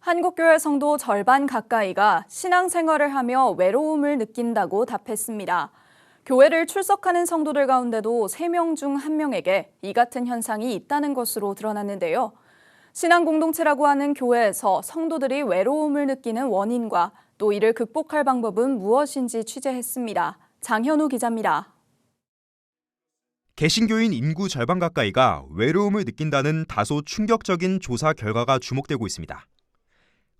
한국교회 성도 절반 가까이가 신앙생활을 하며 외로움을 느낀다고 답했습니다. 교회를 출석하는 성도들 가운데도 3명 중 1명에게 이 같은 현상이 있다는 것으로 드러났는데요. 신앙 공동체라고 하는 교회에서 성도들이 외로움을 느끼는 원인과 또 이를 극복할 방법은 무엇인지 취재했습니다. 장현우 기자입니다. 개신교인 인구 절반 가까이가 외로움을 느낀다는 다소 충격적인 조사 결과가 주목되고 있습니다.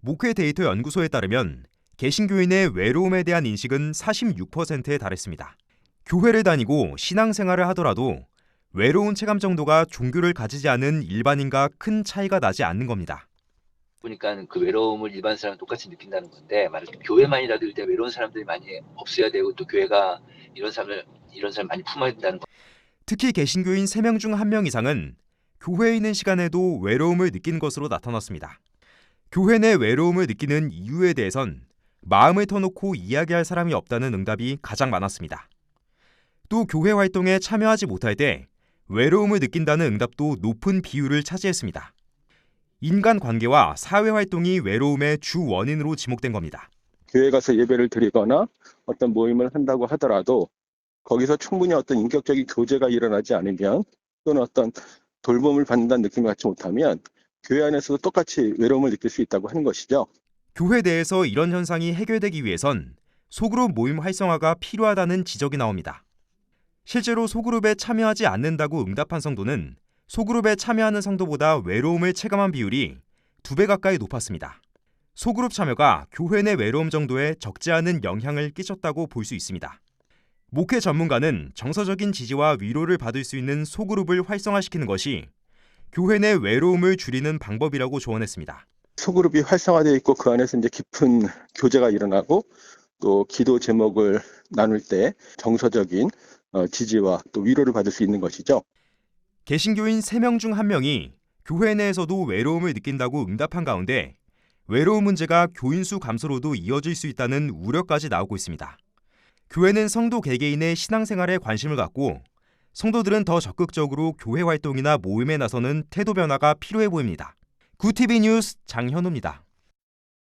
목회 데이터 연구소에 따르면 개신교인의 외로움에 대한 인식은 46%에 달했습니다. 교회를 다니고 신앙생활을 하더라도 외로운 체감 정도가 종교를 가지지 않은 일반인과 큰 차이가 나지 않는 겁니다. 보니까 그 외로움을 일반 사람은 똑같이 느낀다는 건데, 만약에 교회만이라도 일단 외로운 사람들이 많이 없어야 되고, 또 교회가 이런 사람을 많이 품어야 된다는 거. 특히 개신교인 3명 중 1명 이상은 교회에 있는 시간에도 외로움을 느낀 것으로 나타났습니다. 교회 내 외로움을 느끼는 이유에 대해선 마음을 터놓고 이야기할 사람이 없다는 응답이 가장 많았습니다. 또 교회 활동에 참여하지 못할 때 외로움을 느낀다는 응답도 높은 비율을 차지했습니다. 인간관계와 사회활동이 외로움의 주 원인으로 지목된 겁니다. 교회 가서 예배를 드리거나 어떤 모임을 한다고 하더라도 거기서 충분히 어떤 인격적인 교제가 일어나지 않으면 또는 어떤 돌봄을 받는다는 느낌을 갖지 못하면 교회 안에서도 똑같이 외로움을 느낄 수 있다고 하는 것이죠. 교회 내에서 이런 현상이 해결되기 위해선 소그룹 모임 활성화가 필요하다는 지적이 나옵니다. 실제로 소그룹에 참여하지 않는다고 응답한 성도는 소그룹에 참여하는 성도보다 외로움을 체감한 비율이 2배 가까이 높았습니다. 소그룹 참여가 교회 내 외로움 정도에 적지 않은 영향을 끼쳤다고 볼 수 있습니다. 목회 전문가는 정서적인 지지와 위로를 받을 수 있는 소그룹을 활성화시키는 것이 교회 내 외로움을 줄이는 방법이라고 조언했습니다. 소그룹이 활성화되어 있고 그 안에서 이제 깊은 교제가 일어나고 또 기도 제목을 나눌 때 정서적인 지지와 또 위로를 받을 수 있는 것이죠. 개신교인 3명 중 1명이 교회 내에서도 외로움을 느낀다고 응답한 가운데 외로움 문제가 교인 수 감소로도 이어질 수 있다는 우려까지 나오고 있습니다. 교회는 성도 개개인의 신앙생활에 관심을 갖고 성도들은 더 적극적으로 교회 활동이나 모임에 나서는 태도 변화가 필요해 보입니다. 구TV 뉴스 장현우입니다.